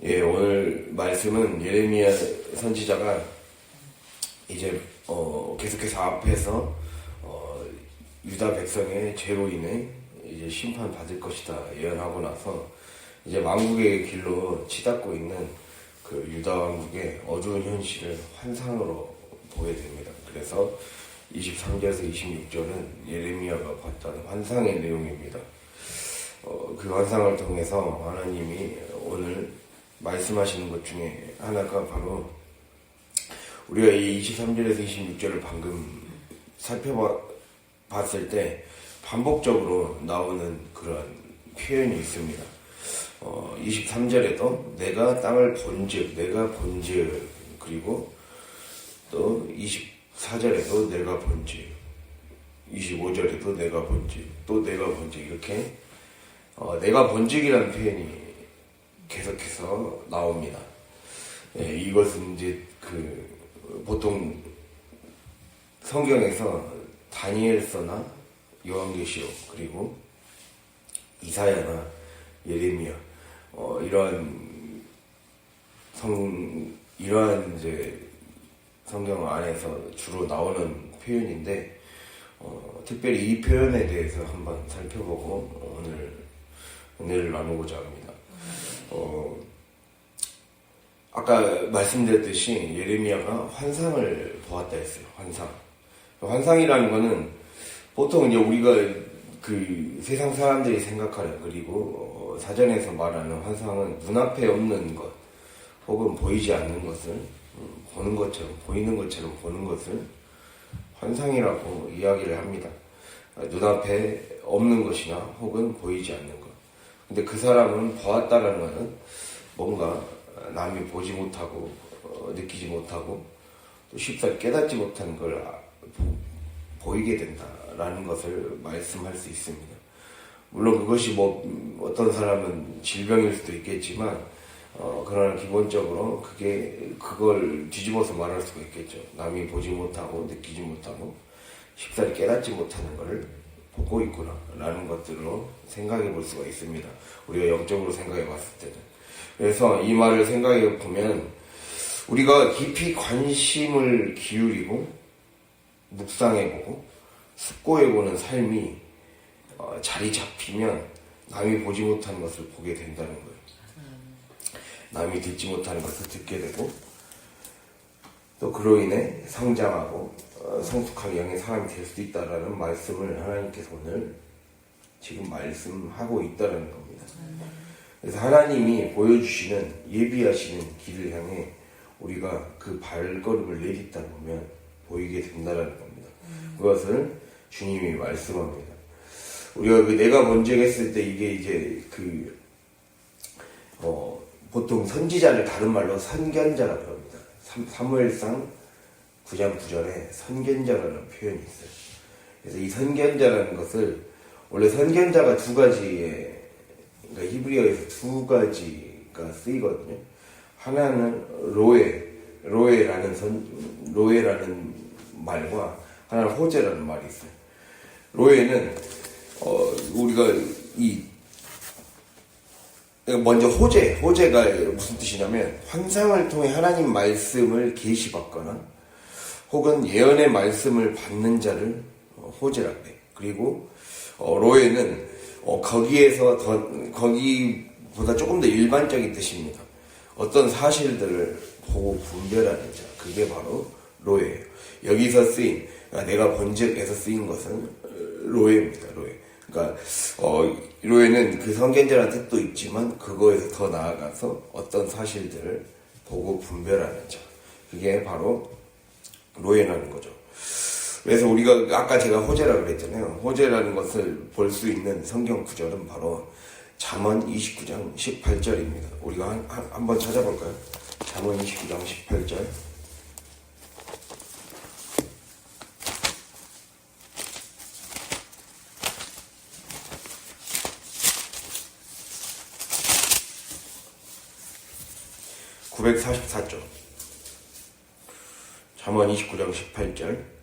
예, 오늘 말씀은 예레미야 선지자가 이제 계속해서 앞에서 유다 백성의 죄로 인해 이제 심판 받을 것이다 예언하고 나서 이제 왕국의 길로 치닫고 있는 그 유다 왕국의 어두운 현실을 환상으로 보게 됩니다. 그래서 23절에서 26절은 예레미야가 봤던 환상의 내용입니다. 그 환상을 통해서 하나님이 오늘 말씀하시는 것 중에 하나가 바로 우리가 이 23절에서 26절을 방금 살펴봤을 때 반복적으로 나오는 그런 표현이 있습니다. 23절에도 내가 땅을 본즉, 그리고 또 24절에도 내가 본즉, 25절에도 내가 본즉, 또 내가 본즉, 이렇게 내가 본즉이라는 표현이 계속해서 나옵니다. 예, 이것은 이제 보통 성경에서 다니엘서나 요한계시록 그리고 이사야나 예레미야 이러한 이제 성경 안에서 주로 나오는 표현인데 특별히 이 표현에 대해서 한번 살펴보고 오늘 은혜를 나누고자 합니다. 아까 말씀드렸듯이 예레미야가 환상을 보았다 했어요. 환상이라는 거는 보통 이제 우리가 그 세상 사람들이 생각하는 그리고 사전에서 말하는 환상은 눈앞에 없는 것 혹은 보이지 않는 것을 보이는 것처럼 보는 것을 환상이라고 이야기를 합니다. 눈앞에 없는 것이나 혹은 보이지 않는 것. 근데 그 사람은 보았다라는 것은 뭔가 남이 보지 못하고 느끼지 못하고 또 쉽사리 깨닫지 못하는 걸 보이게 된다라는 것을 말씀할 수 있습니다. 물론 그것이 어떤 사람은 질병일 수도 있겠지만 그러나 기본적으로 그걸 뒤집어서 말할 수가 있겠죠. 남이 보지 못하고 느끼지 못하고 쉽사리 깨닫지 못하는 것을 보고 있구나 라는 것들로 생각해 볼 수가 있습니다. 우리가 영적으로 생각해 봤을 때는. 그래서 이 말을 생각해 보면 우리가 깊이 관심을 기울이고 묵상해 보고 숙고해 보는 삶이 자리 잡히면 남이 보지 못하는 것을 보게 된다는 거예요. 남이 듣지 못하는 것을 듣게 되고 또 그로 인해 성장하고 성숙한 영의 사람이 될 수 있다라는 말씀을 하나님께서 오늘 지금 말씀하고 있다는 겁니다. 그래서 하나님이 보여주시는 예비하시는 길을 향해 우리가 그 발걸음을 내딛다 보면 보이게 된다는 겁니다. 그것을 주님이 말씀합니다. 우리가 내가 본즉 했을 때 이게 이제 보통 선지자를 다른 말로 선견자라고 합니다. 사무엘상 9장 9절에 선견자라는 표현이 있어요. 그래서 이 선견자라는 것을 원래 선견자가 두 가지의 그러니까 히브리어에서 두 가지가 쓰이거든요. 하나는 로에라는 말과 하나는 호제라는 말이 있어요. 로에는 우리가 먼저 호제가 무슨 뜻이냐면 환상을 통해 하나님 말씀을 계시받거나 혹은 예언의 말씀을 받는 자를 호제라고 해요. 그리고 로에는 거기보다 조금 더 일반적인 뜻입니다. 어떤 사실들을 보고 분별하는 자, 그게 바로 로예요. 여기서 쓰인, 그러니까 내가 본즉에서 쓰인 것은 로예입니다. 로예. 그러니까 로에는 그 선견자라는 뜻도 있지만 그거에서 더 나아가서 어떤 사실들을 보고 분별하는 자, 그게 바로 로에라는 거죠. 그래서 우리가 아까 제가 호제라고 그랬잖아요. 호제라는 것을 볼 수 있는 성경 구절은 바로 잠언 29장 18절입니다. 우리가 한번 찾아볼까요? 잠언 29장 18절. (944쪽) 잠언 29장 18절.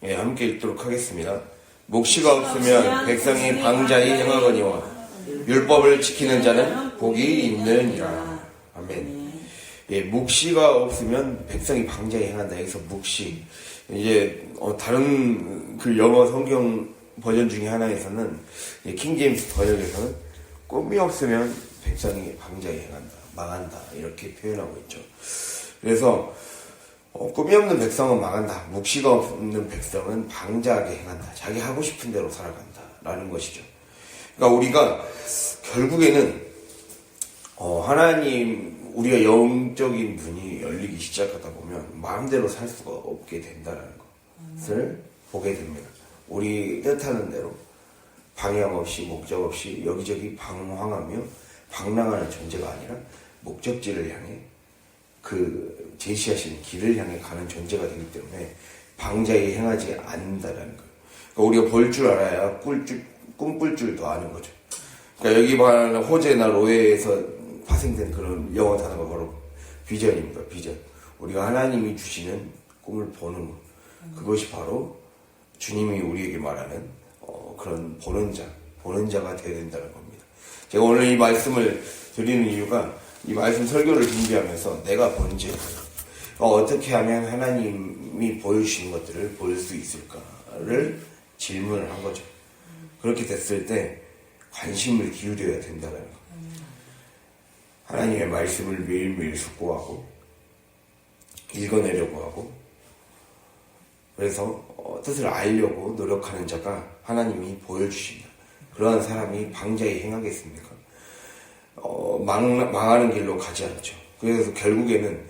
함께 읽도록 하겠습니다. 묵시가 없으면 백성이 방자히 행하거니와 율법을 지키는 자는 복이 있느니라. 아멘. 예, 묵시가 없으면 백성이 방자에 행한다. 여기서 묵시. 이제 다른 그 영어 성경 버전 중에 하나에서는 킹 제임스 번역에서는 꿈이 없으면 백성이 방자에 행한다, 망한다 이렇게 표현하고 있죠. 그래서 꿈이 없는 백성은 망한다, 묵시가 없는 백성은 방자하게 행한다, 자기 하고 싶은 대로 살아간다 라는 것이죠. 그러니까 우리가 결국에는 하나님, 우리가 영적인 눈이 열리기 시작하다 보면 마음대로 살 수가 없게 된다는 것을 보게 됩니다. 우리 뜻하는 대로 방향 없이 목적 없이 여기저기 방황하며 방랑하는 존재가 아니라 목적지를 향해 그 제시하신 길을 향해 가는 존재가 되기 때문에 방자에 행하지 않는다는 거예요. 그러니까 우리가 볼 줄 알아야 꿈꿀 줄도 아는 거죠. 그러니까 여기 말하는 호재나 로에에서 파생된 그런 영어 단어가 바로 비전입니다. 비전. 우리가 하나님이 주시는 꿈을 보는 것. 그것이 바로 주님이 우리에게 말하는 그런 보는 자가 되어야 된다는 겁니다. 제가 오늘 이 말씀을 드리는 이유가 이 말씀 설교를 준비하면서 내가 뭔지 어떻게 하면 하나님이 보여주시는 것들을 볼 수 있을까를 질문을 한 거죠. 그렇게 됐을 때 관심을 기울여야 된다는 거. 하나님의 말씀을 매일매일 숙고하고 읽어내려고 하고 그래서 뜻을 알려고 노력하는 자가 하나님이 보여주신다. 그러한 사람이 방자에 행하겠습니까? 망하는 길로 가지 않죠. 그래서 결국에는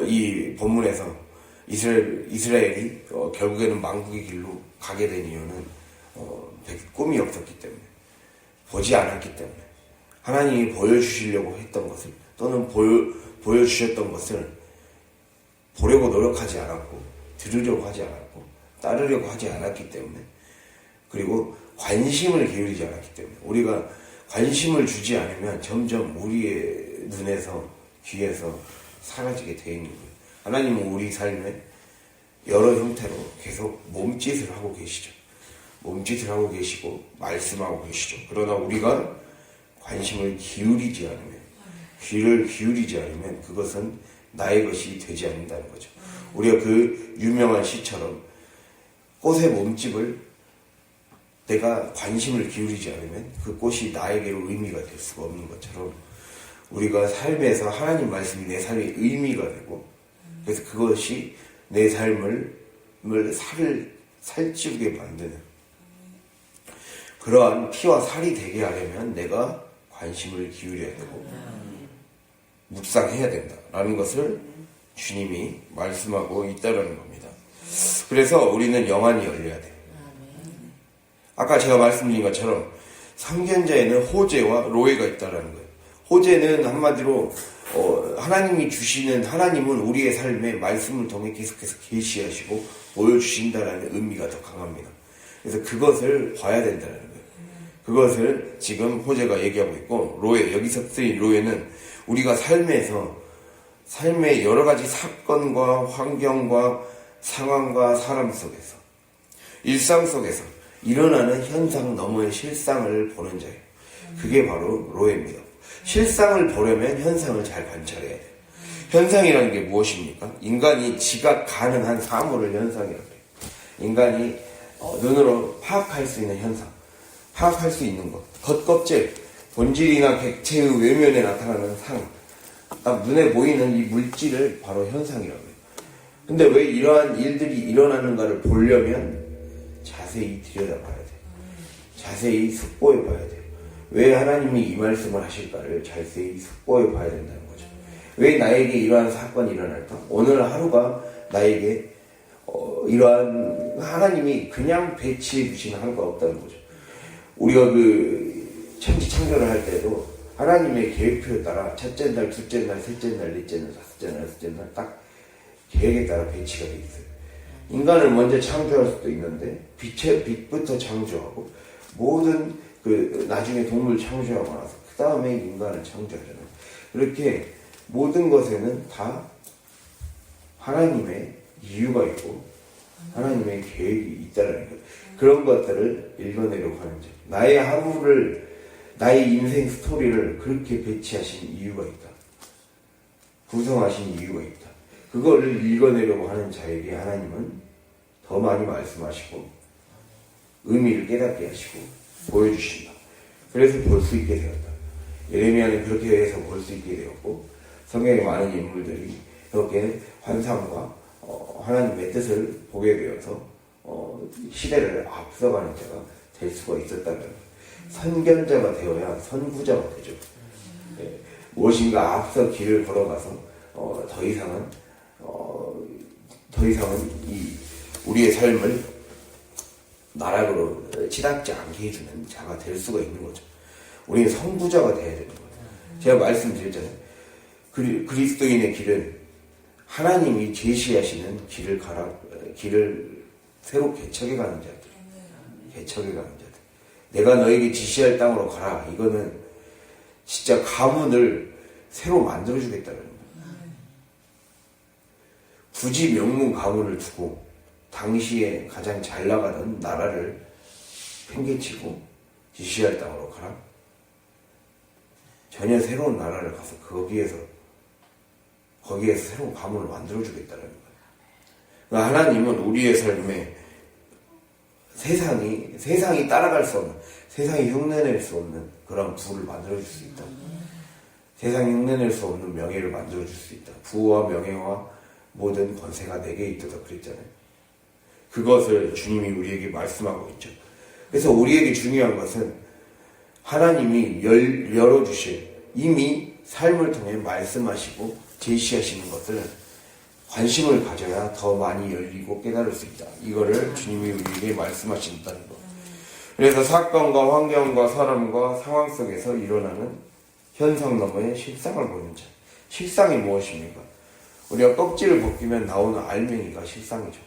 이 본문에서 이스라엘이 결국에는 망국의 길로 가게 된 이유는 꿈이 없었기 때문에, 보지 않았기 때문에, 하나님이 보여주시려고 했던 것을 또는 보여주셨던 것을 보려고 노력하지 않았고 들으려고 하지 않았고 따르려고 하지 않았기 때문에, 그리고 관심을 기울이지 않았기 때문에, 우리가 관심을 주지 않으면 점점 우리의 눈에서 귀에서 사라지게 되어 있는 거예요. 하나님은 우리 삶에 여러 형태로 계속 몸짓을 하고 계시죠. 몸짓을 하고 계시고 말씀하고 계시죠. 그러나 우리가 관심을 기울이지 않으면, 귀를 기울이지 않으면 그것은 나의 것이 되지 않는다는 거죠. 우리가 그 유명한 시처럼 꽃의 몸집을 내가 관심을 기울이지 않으면 그 꽃이 나에게로 의미가 될 수가 없는 것처럼, 우리가 삶에서 하나님 말씀이 내 삶의 의미가 되고, 그래서 그것이 내 삶을 살찌우게 만드는 그러한 피와 살이 되게 하려면 내가 관심을 기울여야 되고 묵상해야 된다라는 것을 주님이 말씀하고 있다는 겁니다. 그래서 우리는 영안이 열려야 돼요. 아까 제가 말씀드린 것처럼 삼견자에는 호재와 로에가 있다는 거예요. 호재는 한마디로 하나님이 주시는, 하나님은 우리의 삶에 말씀을 통해 계속해서 계시하시고 보여주신다라는 의미가 더 강합니다. 그래서 그것을 봐야 된다는 거예요. 그것을 지금 호재가 얘기하고 있고, 로에, 여기서 쓰인 로에는 우리가 삶의 여러 가지 사건과 환경과 상황과 사람 속에서, 일상 속에서 일어나는 현상 너머의 실상을 보는 자예요. 그게 바로 로에입니다. 실상을 보려면 현상을 잘 관찰해야 돼요. 현상이라는 게 무엇입니까? 인간이 지각 가능한 사물을 현상이라고 해요. 인간이 눈으로 파악할 수 있는 현상, 파악할 수 있는 것, 겉껍질, 본질이나 객체의 외면에 나타나는 딱 눈에 보이는 이 물질을 바로 현상이라고 해요. 근데 왜 이러한 일들이 일어나는가를 보려면 자세히 들여다봐야 돼요. 자세히 숙고해 봐야 돼요. 왜 하나님이 이 말씀을 하실까를 자세히 숙고해 봐야 된다는 거죠. 왜 나에게 이러한 사건이 일어날까? 오늘 하루가 나에게 이러한, 하나님이 그냥 배치해 주시는 하루가 없다는 거죠. 우리가 그 천지 창조를 할 때도 하나님의 계획표에 따라 첫째 날, 둘째 날, 셋째 날, 넷째 날, 다섯째 날, 여섯째 날 딱 계획에 따라 배치가 되어 있어요. 인간을 먼저 창조할 수도 있는데 빛부터 창조하고 모든 그 나중에 동물 창조하고 나서 그 다음에 인간을 창조하잖아요. 그렇게 모든 것에는 다 하나님의 이유가 있고 하나님의 계획이 있다는 거예요. 그런 것들을 읽어내려고 하는 점. 나의 하루를 나의 인생 스토리를 그렇게 배치하신 이유가 있다. 구성하신 이유가 있다. 그거를 읽어내려고 하는 자에게 하나님은 더 많이 말씀하시고 의미를 깨닫게 하시고 보여주신다. 그래서 볼 수 있게 되었다. 예레미야는 그렇게 해서 볼 수 있게 되었고 성경의 많은 인물들이 그렇게 환상과 하나님의 뜻을 보게 되어서 시대를 앞서가는 자가 될 수가 있었다는 거예요. 선견자가 되어야 선구자가 되죠. 네. 무엇인가 앞서 길을 걸어가서 더 이상은 이 우리의 삶을 나락으로 치닫지 않게 해주는 자가 될 수가 있는 거죠. 우리는 선구자가 되어야 되는 거예요. 제가 말씀드렸잖아요. 그리스도인의 길은 하나님이 제시하시는 길을 새로 개척해가는 자들. 개척해가는 자들. 내가 너에게 지시할 땅으로 가라. 이거는 진짜 가문을 새로 만들어주겠다는 거예요. 굳이 명문 가문을 두고 당시에 가장 잘 나가던 나라를 팽개치고 지시할 땅으로 가라. 전혀 새로운 나라를 가서 거기에서 새로운 가문을 만들어주겠다는 거예요. 그러니까 하나님은 우리의 삶에 세상이 따라갈 수 없는, 세상이 흉내낼 수 없는 그런 부를 만들어줄 수 있다. 세상이 흉내낼 수 없는 명예를 만들어줄 수 있다. 부와 명예와 모든 권세가 내게 있도다 그랬잖아요. 그것을 주님이 우리에게 말씀하고 있죠. 그래서 우리에게 중요한 것은 하나님이 열어주실 이미 삶을 통해 말씀하시고 제시하시는 것을 관심을 가져야 더 많이 열리고 깨달을 수 있다. 이거를 주님이 우리에게 말씀하신다는 것. 그래서 사건과 환경과 사람과 상황 속에서 일어나는 현상 너머의 실상을 보는 자. 실상이 무엇입니까? 우리가 껍질을 벗기면 나오는 알맹이가 실상이죠.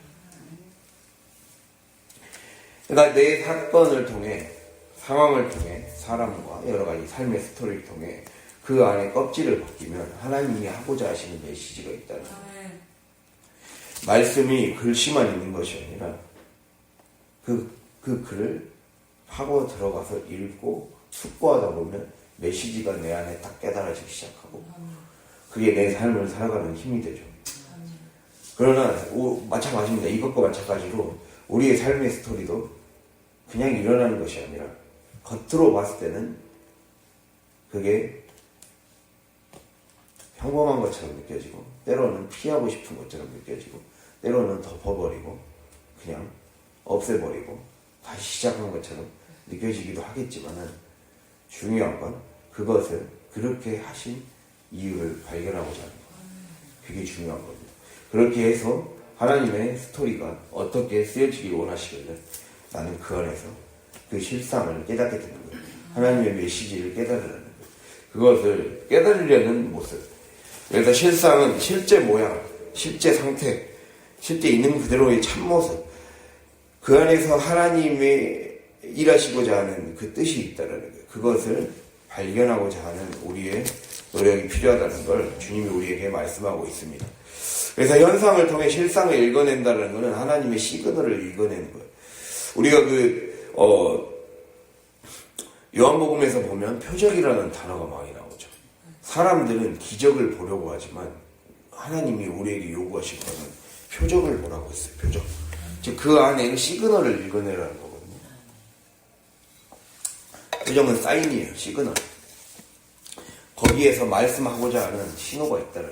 그러니까 내 사건을 통해, 상황을 통해, 사람과 여러 가지 삶의 스토리를 통해 그 안에 껍질을 벗기면 하나님이 하고자 하시는 메시지가 있다는 거예요. 말씀이 글씨만 있는 것이 아니라 그 글을 파고 들어가서 읽고 숙고하다 보면 메시지가 내 안에 딱 깨달아지기 시작하고 그게 내 삶을 살아가는 힘이 되죠. 그러나 마찬가지입니다. 이것과 마찬가지로 우리의 삶의 스토리도 그냥 일어나는 것이 아니라 겉으로 봤을 때는 그게 평범한 것처럼 느껴지고 때로는 피하고 싶은 것처럼 느껴지고 때로는 덮어버리고 그냥 없애버리고 다시 시작한 것처럼 느껴지기도 하겠지만은 중요한 건 그것을 그렇게 하신 이유를 발견하고자 하는 것. 그게 중요한 겁니다. 그렇게 해서 하나님의 스토리가 어떻게 쓰여지길 원하시길래 나는 그 안에서 그 실상을 깨닫게 되는 거예요. 하나님의 메시지를 깨달으려는 거예요. 그것을 깨달으려는 모습. 그래서 실상은 실제 모양, 실제 상태, 실제 있는 그대로의 참모습. 그 안에서 하나님의 일하시고자 하는 그 뜻이 있다는 거예요. 그것을 발견하고자 하는 우리의 노력이 필요하다는 걸 주님이 우리에게 말씀하고 있습니다. 그래서 현상을 통해 실상을 읽어낸다는 것은 하나님의 시그널을 읽어내는 거예요. 우리가 요한복음에서 보면 표적이라는 단어가 많이 나오죠. 사람들은 기적을 보려고 하지만 하나님이 우리에게 요구하신 것은 표적을 보라고 했어요. 표적. 즉 그 안에 시그널을 읽어내라는 거거든요. 표적은 사인이에요. 시그널. 거기에서 말씀하고자 하는 신호가 있다는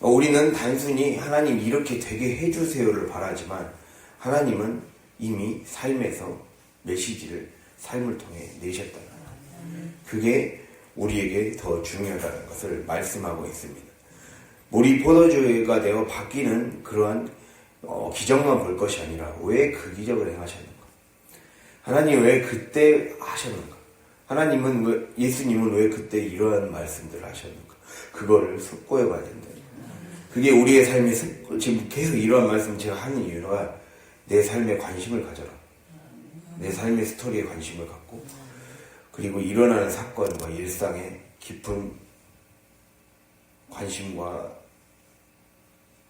거. 우리는 단순히 하나님 이렇게 되게 해주세요를 바라지만 하나님은 이미 삶에서 메시지를 삶을 통해 내셨다는 거예요. 그게 우리에게 더 중요하다는 것을 말씀하고 있습니다. 물이 포도주가 되어 바뀌는 그러한 기적만 볼 것이 아니라 왜 그 기적을 행하셨는가? 하나님 왜 그때 하셨는가? 예수님은 왜 그때 이러한 말씀들을 하셨는가? 그거를 숙고해 봐야 된다. 그게 우리의 삶의 지금 계속 이러한 말씀 제가 하는 이유가 내 삶에 관심을 가져라. 내 삶의 스토리에 관심을 갖고 그리고 일어나는 사건과 일상에 깊은 관심과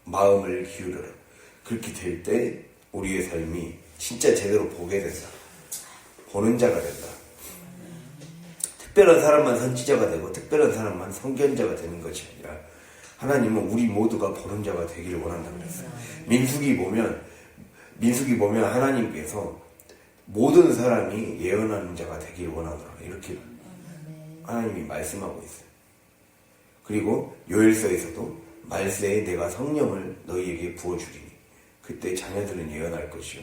마음을 기울여라. 그렇게 될 때 우리의 삶이 진짜 제대로 보게 된다. 보는 자가 된다. 특별한 사람만 선지자가 되고 특별한 사람만 선견자가 되는 것이 아니라 하나님은 우리 모두가 보는 자가 되기를 원한다고 그랬어요. 민수기 보면 하나님께서 모든 사람이 예언하는 자가 되기를 원하더라. 이렇게 하나님이 말씀하고 있어요. 그리고 요엘서에서도 말세에 내가 성령을 너희에게 부어주리니 그때 자녀들은 예언할 것이요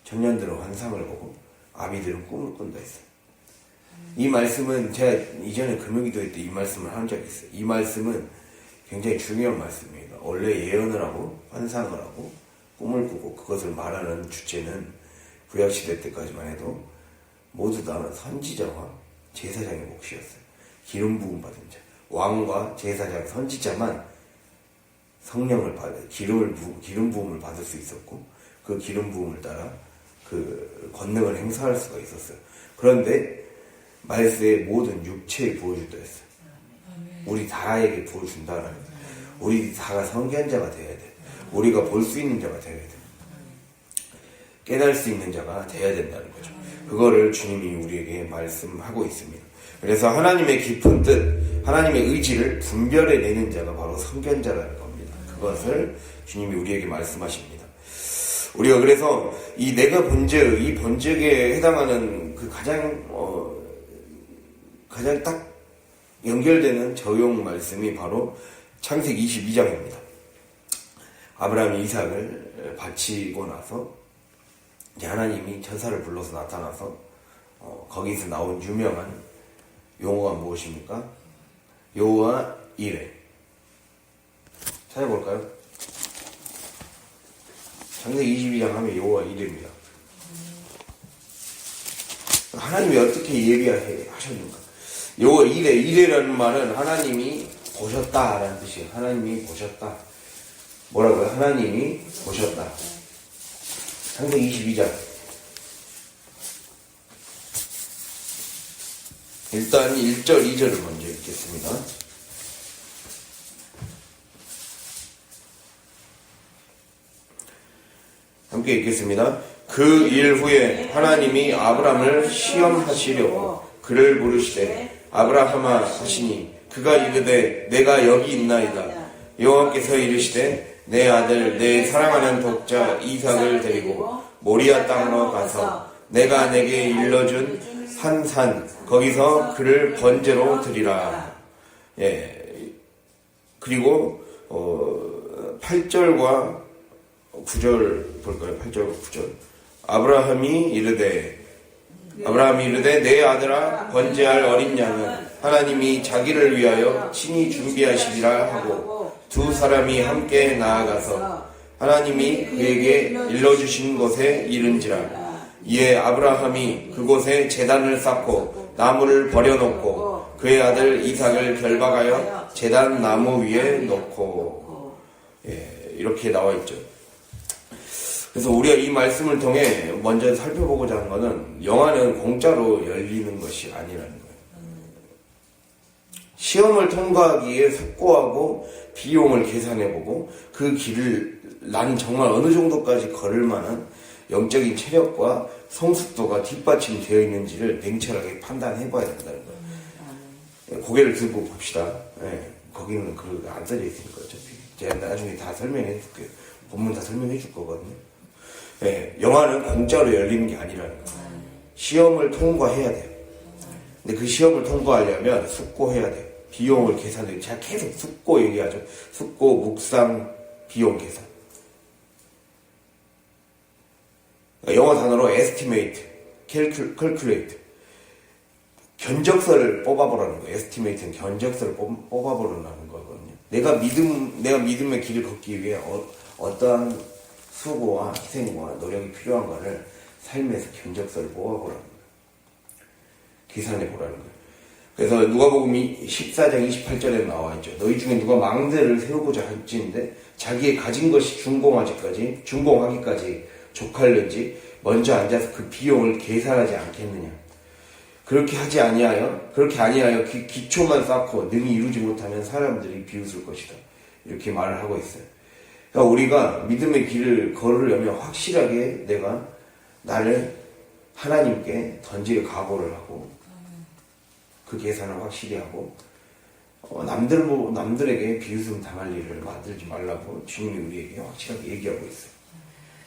청년들은 환상을 보고 아비들은 꿈을 꾼다 했어요. 이 말씀은 제가 이전에 금요기도회 때 이 말씀을 한 적이 있어요. 이 말씀은 굉장히 중요한 말씀입니다. 원래 예언을 하고 환상을 하고 꿈을 꾸고 그것을 말하는 주체는 구약시대 때까지만 해도 모두 다 선지자와 제사장의 몫이었어요. 기름 부음 받은 자, 왕과 제사장, 선지자만 성령을 받아 기름 부음을 받을 수 있었고 그 기름 부음을 따라 그 권능을 행사할 수가 있었어요. 그런데 말세에 모든 육체에 부어준다 했어요. 우리 다에게 부어준다라는 거예요. 우리 다가 선견자가 되어야 돼. 우리가 볼 수 있는 자가 되어야 돼. 깨달을 수 있는 자가 되어야 된다는 거죠. 그거를 주님이 우리에게 말씀하고 있습니다. 그래서 하나님의 깊은 뜻, 하나님의 의지를 분별해내는 자가 바로 선견자라는 겁니다. 그것을 주님이 우리에게 말씀하십니다. 우리가 그래서 이 내가 본즉, 이 본즉에 해당하는 그 가장 딱 연결되는 적용 말씀이 바로 창세기 22장입니다. 아브라함이 이삭을 바치고 나서 이제 하나님이 천사를 불러서 나타나서 거기서 나온 유명한 용어가 무엇입니까? 여호와 이레. 찾아볼까요? 창세기 22장 하면 여호와 이레입니다. 하나님이 어떻게 예비하셨는가? 여호와 이레라는 말은 하나님이 보셨다라는 뜻이에요. 하나님이 보셨다. 뭐라고요? 하나님이 보셨다. 창세기 22장. 일단 1절, 2절을 먼저 읽겠습니다. 함께 읽겠습니다. 그 일 후에 하나님이 아브람을 시험하시려고 그를 부르시되 아브라함아 하시니 그가 이르되 내가 여기 있나이다. 여호와께서 이르시되 내 아들 내 사랑하는 독자 이삭을 데리고 모리아 땅으로 가서 내가 내게 일러준 한 산 거기서 그를 번제로 드리라. 예. 그리고 8절과 9절 볼까요? 8절과 9절. 아브라함이 이르되 내 아들아 번제할 어린 양은 하나님이 자기를 위하여 친히 준비하시리라 하고 두 사람이 함께 나아가서 하나님이 그에게 일러주신 곳에 이른지라. 이에 아브라함이 그곳에 제단을 쌓고 나무를 버려놓고 그의 아들 이삭을 결박하여 제단 나무 위에 놓고. 예, 이렇게 나와 있죠. 그래서 우리가 이 말씀을 통해 먼저 살펴보고자 하는 것은 영화는 공짜로 열리는 것이 아니라는 거예요. 시험을 통과하기에 숙고하고 비용을 계산해보고 그 길을 나는 정말 어느 정도까지 걸을 만한 영적인 체력과 성숙도가 뒷받침되어 있는지를 냉철하게 판단해봐야 된다는 거예요. 고개를 들고 봅시다. 예, 거기는 안 써져 있으니까 어차피 제가 나중에 다 설명해 줄게요. 본문 다 설명해 줄 거거든요. 예, 영화는 공짜로 열리는 게 아니라는 거예요. 시험을 통과해야 돼요. 근데 그 시험을 통과하려면 숙고해야 돼요. 비용을 계산해요. 제가 계속 숙고 얘기하죠. 숙고, 묵상, 비용 계산. 영어 단어로 estimate, calculate. 견적서를 뽑아보라는 거예요. estimate는 견적서를 뽑아보라는 거거든요. 내가 믿음의 길을 걷기 위해 어떠한 수고와 희생과 노력이 필요한가를 삶에서 견적서를 뽑아보라는 거예요. 계산해보라는 거예요. 그래서 누가복음 14장 28절에 나와 있죠. 너희 중에 누가 망대를 세우고자 할지인데 자기의 가진 것이 준공하기까지 족할는지 먼저 앉아서 그 비용을 계산하지 않겠느냐. 그렇게 아니하여 기초만 쌓고 능히 이루지 못하면 사람들이 비웃을 것이다. 이렇게 말을 하고 있어요. 그러니까 우리가 믿음의 길을 걸으려면 확실하게 내가 나를 하나님께 던질 각오를 하고 그 계산을 확실히 하고 남들에게 비웃음 당할 일을 만들지 말라고 주님이 우리에게 확실하게 얘기하고 있어요.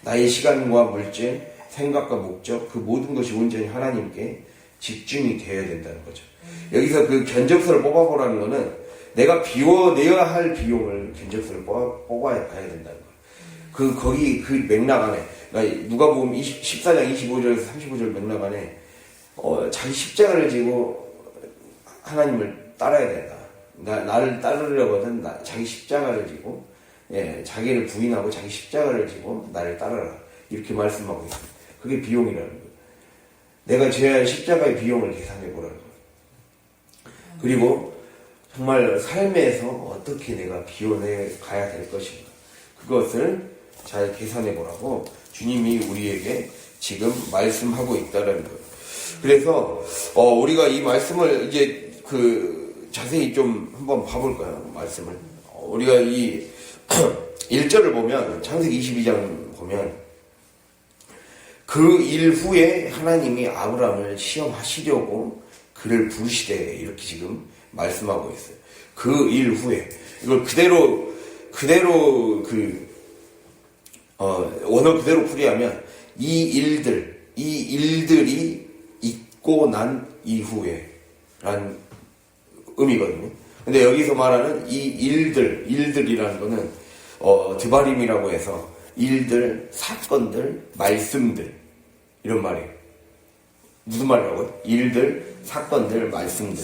나의 시간과 물질, 생각과 목적, 그 모든 것이 온전히 하나님께 집중이 되어야 된다는 거죠. 여기서 그 견적서를 뽑아보라는 거는 내가 비워내야 할 비용을 견적서를 뽑아야 가야 된다는 거예요. 거기 그 맥락 안에, 그러니까 누가복음 14장 25절에서 35절 맥락 안에 자기 십자가를 지고 하나님을 따라야 된다. 나를 따르려거든 자기 십자가를 지고, 자기를 부인하고 자기 십자가를 지고 나를 따르라. 이렇게 말씀하고 있어요. 그게 비용이라는 거예요. 내가 져야 할 십자가의 비용을 계산해 보라는 거예요. 그리고 정말 삶에서 어떻게 내가 비워내 가야 될 것인가. 그것을 잘 계산해 보라고 주님이 우리에게 지금 말씀하고 있다는 거예요. 그래서 우리가 이 말씀을 이제 자세히 좀 한번 봐볼까요? 말씀을. 우리가 이 1절을 보면, 창세기 22장 보면, 그 일 후에 하나님이 아브라함을 시험하시려고 그를 부르시되, 이렇게 지금 말씀하고 있어요. 그 일 후에. 이걸 그대로 원어 그대로 풀이하면, 이 일들이 있고 난 이후에, 라는 의미거든요. 근데 여기서 말하는 이 일들이라는 거는, 드바림이라고 해서, 일들, 사건들, 말씀들, 이런 말이에요. 무슨 말이라고요? 일들, 사건들, 말씀들.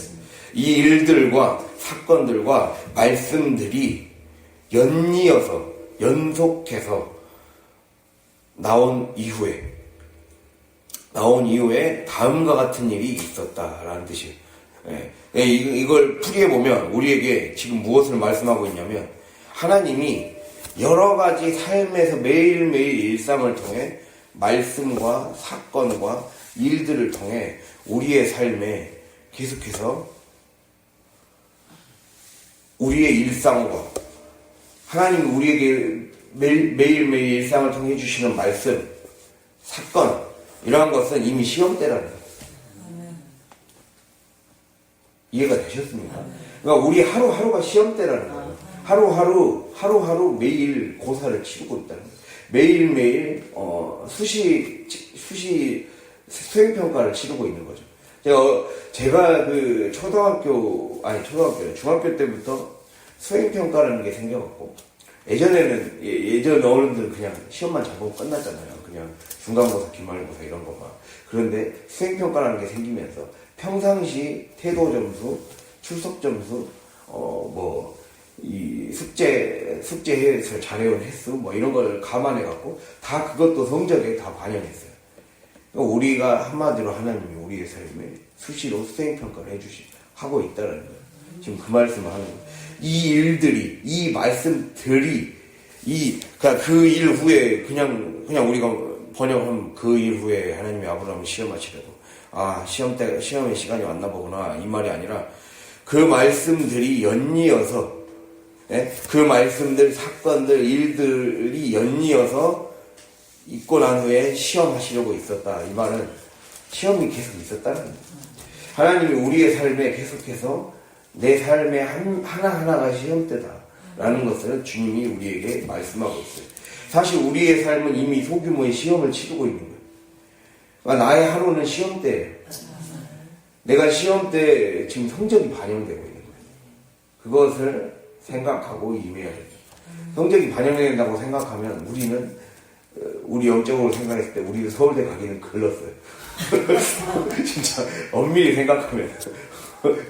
이 일들과 사건들과 말씀들이 연속해서 나온 이후에 다음과 같은 일이 있었다라는 뜻이에요. 이걸 풀이해보면 우리에게 지금 무엇을 말씀하고 있냐면, 하나님이 여러 가지 삶에서 매일매일 일상을 통해 말씀과 사건과 일들을 통해 우리의 삶에 계속해서 우리의 일상과 하나님이 우리에게 매일매일 일상을 통해 주시는 말씀, 사건, 이러한 것은 이미 시험대라는 거예요. 이해가 되셨습니까? 그러니까 우리 하루하루가 시험대라는 거예요. 하루하루 매일 고사를 치르고 있다는 거예요. 매일매일 수시 수행평가를 치르고 있는 거죠. 제가 중학교 때부터 수행평가라는 게 생겨갖고, 예전 어른들 그냥 시험만 잘 보고 끝났잖아요. 그냥 중간고사, 기말고사 이런 거만. 그런데 수행평가라는 게 생기면서 평상시 태도 점수, 출석 점수, 이 숙제해서 잘해온 횟수, 이런 걸 감안해갖고, 다 그것도 성적에 다 반영했어요. 그러니까 우리가 한마디로 하나님이 우리의 삶에 수시로 수행평가를 하고 있다는 거예요. 지금 그 말씀을 하는 거예요. 이 일들이, 이 말씀들이, 그 일 후에, 그냥 우리가 번역하면 그 일 후에 하나님이 아브라함을 시험하시려고, 시험의 시간이 왔나 보구나, 이 말이 아니라, 그 말씀들이 연이어서, 그 말씀들, 사건들, 일들이 연이어서 있고 난 후에 시험하시려고 있었다. 이 말은 시험이 계속 있었다는 거예요. 하나님이 우리의 삶에 계속해서 내 삶의 하나하나가 시험대다라는 것을 주님이 우리에게 말씀하고 있어요. 사실 우리의 삶은 이미 소규모의 시험을 치르고 있는 거예요. 그러니까 나의 하루는 시험대예요. 내가 시험대에 지금 성적이 반영되고 있는 거예요. 그것을 생각하고 임해야 돼요. 성적이 반영된다고 생각하면 우리 영적으로 생각했을 때 우리도 서울대 가기는 글렀어요. 진짜 엄밀히 생각하면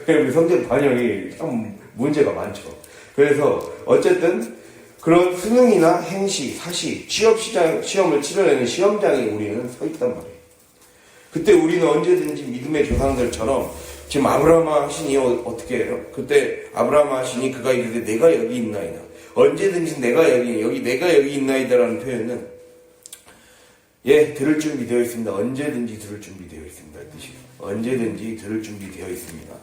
우리 성적 반영이 참 문제가 많죠. 그래서 어쨌든 그런 수능이나 행시, 사시, 시험을 치러내는 시험장에 우리는 서 있단 말이에요. 그때 우리는 언제든지 믿음의 조상들처럼, 지금 아브라함 하시니 어떻게 해요? 그때 아브라함 하시니 그가 이르되 내가 여기 있나이다. 언제든지 내가 여기 있나이다라는 표현은 들을 준비 되어 있습니다. 언제든지 들을 준비 되어 있습니다. 뜻이에요. 언제든지 들을 준비 되어 있습니다.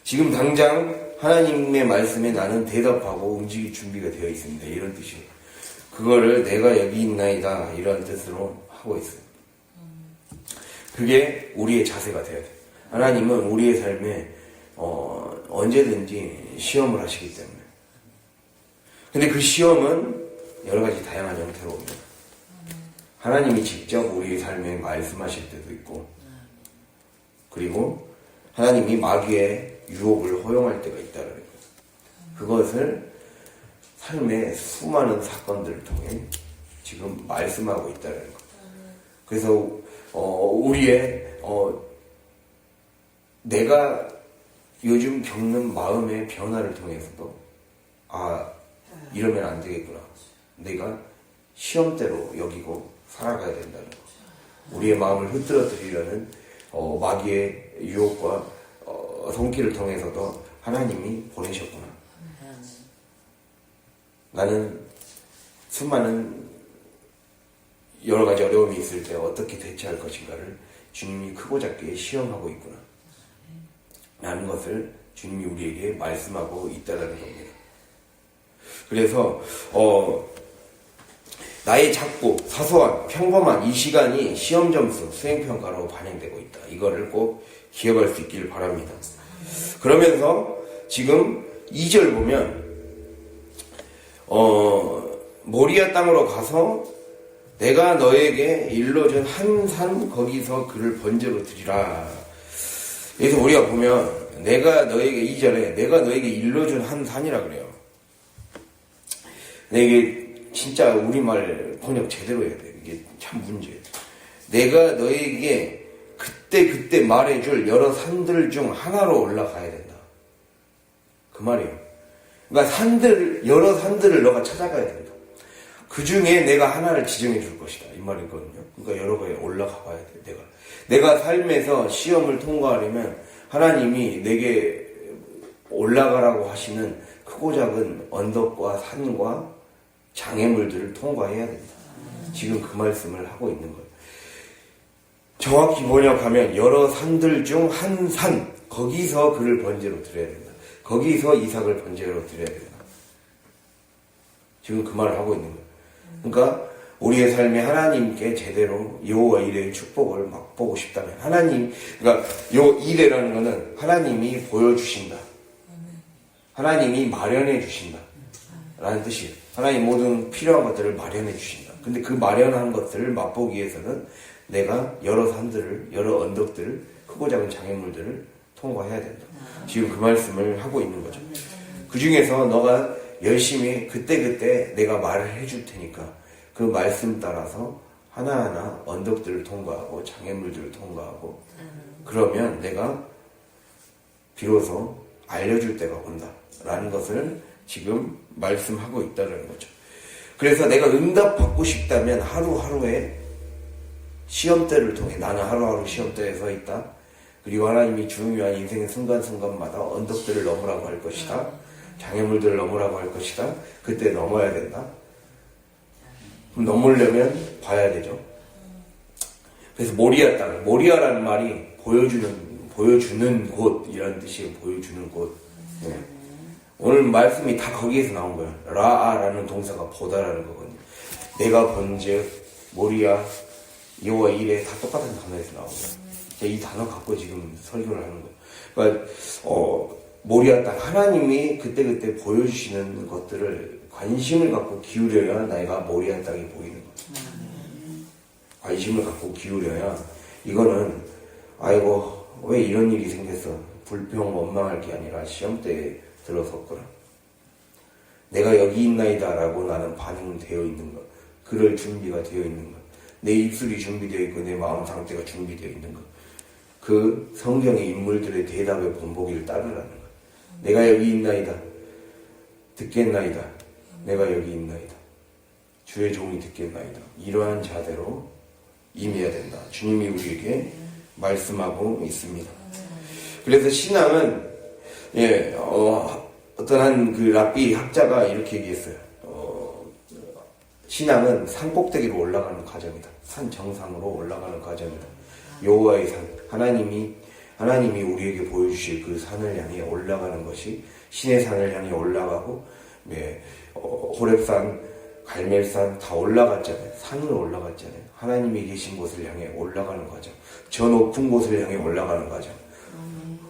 지금 당장 하나님의 말씀에 나는 대답하고 움직일 준비가 되어 있습니다. 이런 뜻이에요. 그거를 내가 여기 있나이다, 이런 뜻으로 하고 있어요. 그게 우리의 자세가 되어야 돼요. 하나님은 우리의 삶에 언제든지 시험을 하시기 때문에. 근데 그 시험은 여러 가지 다양한 형태로 옵니다. 하나님이 직접 우리 삶에 말씀하실 때도 있고, 그리고 하나님이 마귀의 유혹을 허용할 때가 있다는 거예요. 그것을 삶의 수많은 사건들을 통해 지금 말씀하고 있다는 거예요. 그래서 우리의 내가 요즘 겪는 마음의 변화를 통해서도 이러면 안 되겠구나. 내가 시험대로 여기고 살아가야 된다는 거. 우리의 마음을 흐트러뜨리려는 마귀의 유혹과 손길을 통해서도 하나님이 보내셨구나. 나는 수많은 여러 가지 어려움이 있을 때 어떻게 대처할 것인가를 주님이 크고 작게 시험하고 있구나. 라는 것을 주님이 우리에게 말씀하고 있다는 겁니다. 그래서 나의 작고 사소한 평범한 이 시간이 시험 점수 수행평가로 반영되고 있다. 이거를 꼭 기억할 수 있길 바랍니다. 그러면서 지금 2절 보면 모리아 땅으로 가서 내가 너에게 일러준 한 산 거기서 그를 번제로 드리라. 그래서 우리가 보면 내가 너에게 2절에 내가 너에게 일러준 한 산이라 그래요. 근데 이게 진짜 우리말 번역 제대로 해야 돼. 이게 참 문제예요. 내가 너에게 그때 말해줄 여러 산들 중 하나로 올라가야 된다. 그 말이에요. 그러니까 여러 산들을 너가 찾아가야 된다. 그 중에 내가 하나를 지정해 줄 것이다. 이 말이거든요. 그러니까 여러 가지에 올라가 봐야 돼. 내가 삶에서 시험을 통과하려면 하나님이 내게 올라가라고 하시는 크고 작은 언덕과 산과 장애물들을 통과해야 된다. 지금 그 말씀을 하고 있는 거예요. 정확히 번역하면 여러 산들 중 한 산, 거기서 그를 번제로 드려야 된다. 거기서 이삭을 번제로 드려야 된다. 지금 그 말을 하고 있는 거예요. 그러니까 우리의 삶에 하나님께 제대로 여호와 이레의 축복을 맛보고 싶다면 그러니까 요 이레라는 거는 하나님이 보여주신다. 하나님이 마련해 주신다. 라는 뜻이에요. 하나님 모든 필요한 것들을 마련해 주신다. 근데 그 마련한 것들을 맛보기 위해서는 내가 여러 산들을, 여러 언덕들을, 크고 작은 장애물들을 통과해야 된다. 지금 그 말씀을 하고 있는 거죠. 그 중에서 너가 열심히 그때 내가 말을 해줄 테니까 그 말씀 따라서 하나하나 언덕들을 통과하고 장애물들을 통과하고 그러면 내가 비로소 알려줄 때가 온다. 라는 것을 지금 말씀하고 있다는 거죠. 그래서 내가 응답받고 싶다면 하루하루의 시험대를 통해 나는 하루하루 시험대에 서 있다. 그리고 하나님이 중요한 인생의 순간순간마다 언덕들을 넘으라고 할 것이다. 장애물들을 넘으라고 할 것이다. 그때 넘어야 된다. 그럼 넘으려면 봐야 되죠. 그래서 모리아 땅, 모리아라는 말이 보여주는 곳이라는 뜻이에요. 보여주는 곳. 네. 오늘 말씀이 다 거기에서 나온 거예요. 라아라는 동사가 보다라는 거거든요. 내가 본즉 모리아 여호와 이레 다 똑같은 단어에서 나온 거예요. 이 단어 갖고 지금 설교를 하는 거예요. 그러니까 모리아 땅 하나님이 그때 보여주시는 것들을 관심을 갖고 기울여야 내가 모리아 땅이 보이는 거예요. 관심을 갖고 기울여야 이거는 아이고 왜 이런 일이 생겼어 불평 원망할 게 아니라 시험대에 들어섰구나. 내가 여기 있나이다 라고 나는 반응되어 있는 것. 그럴 준비가 되어 있는 것. 내 입술이 준비되어 있고 내 마음 상태가 준비되어 있는 것. 그 성경의 인물들의 대답의 본보기를 따르라는 것. 내가 여기 있나이다. 듣겠나이다. 내가 여기 있나이다. 주의 종이 듣겠나이다. 이러한 자대로 임해야 된다. 주님이 우리에게 말씀하고 있습니다. 그래서 신앙은 어떤 한 그 랍비 학자가 이렇게 얘기했어요. 신앙은 산 꼭대기로 올라가는 과정이다. 산 정상으로 올라가는 과정이다. 여호와의 산, 하나님이 우리에게 보여주실 그 산을 향해 올라가는 것이 신의 산을 향해 올라가고, 호렙산, 갈멜산 다 올라갔잖아요. 산을 올라갔잖아요. 하나님이 계신 곳을 향해 올라가는 과정. 저 높은 곳을 향해 올라가는 과정.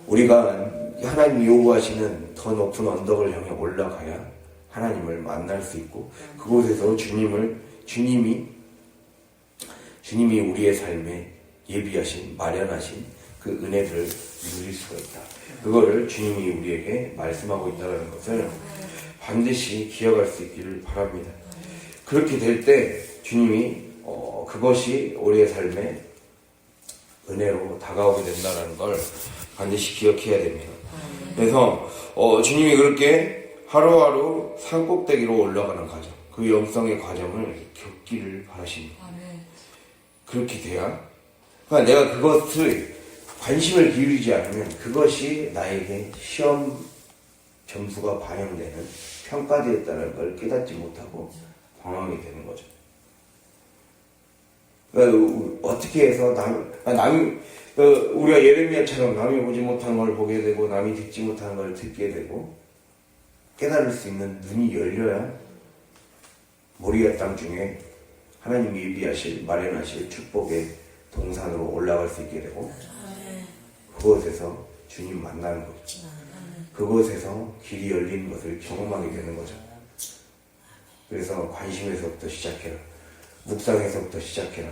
우리가 하나님이 요구하시는 더 높은 언덕을 향해 올라가야 하나님을 만날 수 있고, 그곳에서 주님이 우리의 삶에 예비하신, 마련하신 그 은혜들을 누릴 수가 있다. 그거를 주님이 우리에게 말씀하고 있다는 것을 반드시 기억할 수 있기를 바랍니다. 그렇게 될 때 주님이 그것이 우리의 삶에 은혜로 다가오게 된다는 걸 반드시 기억해야 됩니다. 그래서 주님이 그렇게 하루하루 산꼭대기로 올라가는 과정, 그 영성의 과정을 겪기를 바라십니다. 그렇게 돼야, 그러니까 내가 그것을 관심을 기울이지 않으면 그것이 나에게 시험 점수가 반영되는 평가되었다는 걸 깨닫지 못하고 방황이 되는 거죠. 그러니까 어떻게 해서 우리가 예레미야처럼 남이 보지 못한 걸 보게 되고 남이 듣지 못한 걸 듣게 되고 깨달을 수 있는 눈이 열려야 모리아 땅 중에 하나님이 예비하실, 마련하실 축복의 동산으로 올라갈 수 있게 되고, 그곳에서 주님 만나는 거죠. 그곳에서 길이 열리는 것을 경험하게 되는 거죠. 그래서 관심에서부터 시작해라. 묵상에서부터 시작해라.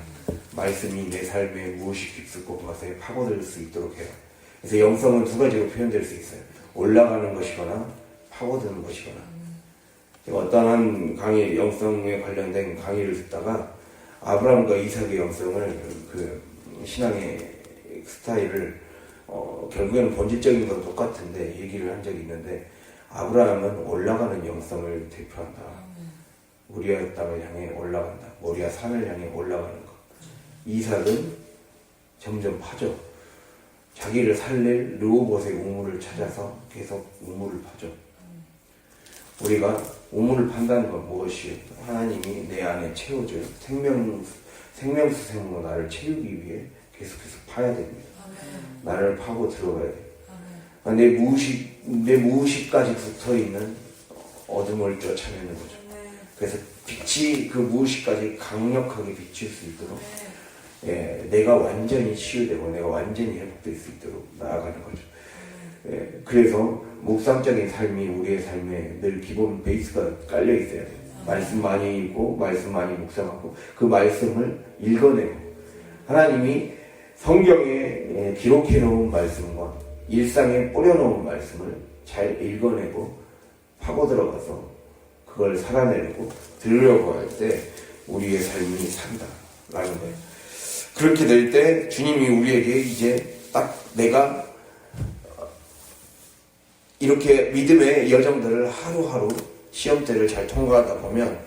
말씀이 내 삶에 무엇이 깊숙고 그것에 파고들 수 있도록 해라. 그래서 영성은 두 가지로 표현될 수 있어요. 올라가는 것이거나 파고드는 것이거나. 제가 어떠한 강의, 영성에 관련된 강의를 듣다가 아브라함과 이삭의 영성을, 그 신앙의 스타일을 결국에는 본질적인 건 똑같은데 얘기를 한 적이 있는데, 아브라함은 올라가는 영성을 대표한다. 모리아 땅을 향해 올라간다. 모리아 산을 향해 올라가는 것. 이삭은 점점 파죠. 자기를 살릴 르호봇의 우물을 찾아서 계속 우물을 파죠. 우리가 우물을 판다는 건 무엇이에요? 하나님이 내 안에 채워줘요. 생명수생으로 나를 채우기 위해 계속해서 파야 됩니다. 나를 파고 들어가야 돼요. 내 무의식까지 붙어있는 어둠을 쫓아내는 거죠. 그래서 빛이 그 무의식까지 강력하게 비칠 수 있도록, 내가 완전히 치유되고 내가 완전히 회복될 수 있도록 나아가는 거죠. 그래서 묵상적인 삶이 우리의 삶에 늘 기본 베이스가 깔려 있어야 돼요. 말씀 많이 읽고 말씀 많이 묵상하고 그 말씀을 읽어내고, 하나님이 성경에 기록해 놓은 말씀과 일상에 뿌려놓은 말씀을 잘 읽어내고 파고 들어가서 그걸 살아내고 들으려고 할 때 우리의 삶이 산다라는 거예요. 그렇게 될 때 주님이 우리에게 이제 딱 내가 이렇게 믿음의 여정들을 하루하루 시험대를 잘 통과하다 보면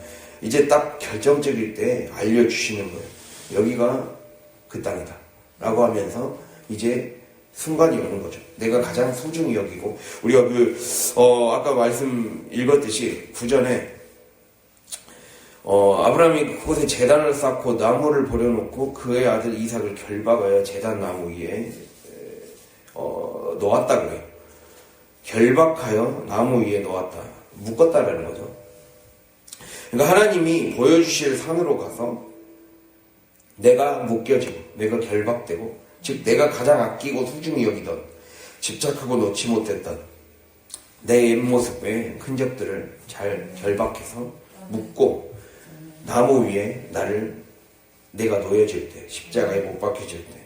이제 딱 결정적일 때 알려주시는 거예요. 여기가 그 땅이다 라고 하면서 이제 순간이 오는 거죠. 내가 가장 소중히 여기고, 우리가 아까 말씀 읽었듯이 구전에 아브라함이 그곳에 제단을 쌓고 나무를 버려놓고 그의 아들 이삭을 결박하여 제단 나무 위에 놓았다 그래요. 결박하여 나무 위에 놓았다, 묶었다라는 거죠. 그러니까 하나님이 보여주실 산으로 가서 내가 묶여지고 내가 결박되고, 즉 내가 가장 아끼고 소중히 여기던, 집착하고 놓지 못했던 내 옛모습의 흔적들을 잘 결박해서 묶고 나무 위에 내가 놓여질 때, 십자가에 못 박혀질 때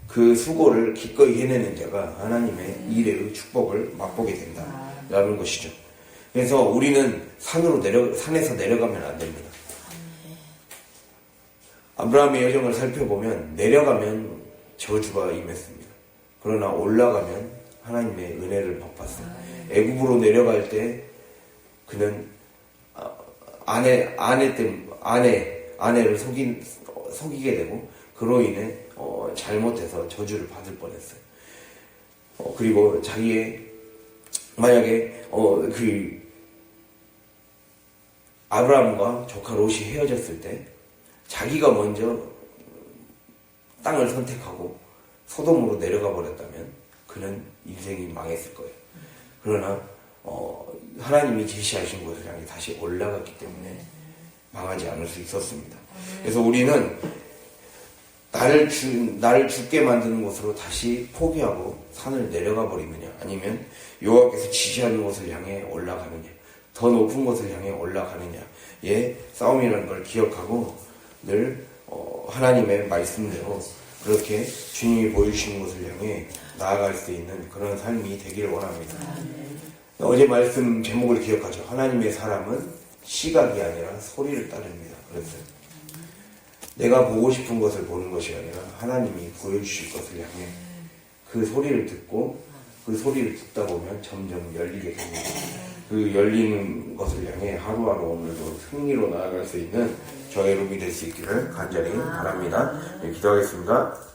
그 수고를 기꺼이 해내는 자가 하나님의 이레의 축복을 맛보게 된다라는 것이죠. 그래서 우리는 산에서 내려가면 안 됩니다. 아브라함의 여정을 살펴보면 내려가면 저주가 임했습니다. 그러나 올라가면 하나님의 은혜를 맛봤어요. 애굽으로 내려갈 때 그는 아내를 속이게 되고, 그로 인해 잘못해서 저주를 받을 뻔했어요. 그리고 만약에 아브라함과 조카 롯이 헤어졌을 때 자기가 먼저 땅을 선택하고 소돔으로 내려가 버렸다면 그는 인생이 망했을 거예요. 그러나 하나님이 제시하신 곳을 향해 다시 올라갔기 때문에 망하지 않을 수 있었습니다. 그래서 우리는 나를 죽게 만드는 곳으로 다시 포기하고 산을 내려가 버리느냐, 아니면 여호와께서 지시하는 곳을 향해 올라가느냐, 더 높은 곳을 향해 올라가느냐의 싸움이라는 걸 기억하고 늘 하나님의 말씀대로 그렇게 주님이 보여주시는 곳을 향해 나아갈 수 있는 그런 삶이 되기를 원합니다. 어제 말씀 제목을 기억하죠. 하나님의 사람은 시각이 아니라 소리를 따릅니다. 그래서 내가 보고 싶은 것을 보는 것이 아니라 하나님이 보여주실 것을 향해 그 소리를 듣고 그 소리를 듣다 보면 점점 열리게 됩니다. 그 열리는 것을 향해 하루하루 오늘도 승리로 나아갈 수 있는 저의 여러분이 될 수 있기를 간절히 바랍니다. 네, 기도하겠습니다.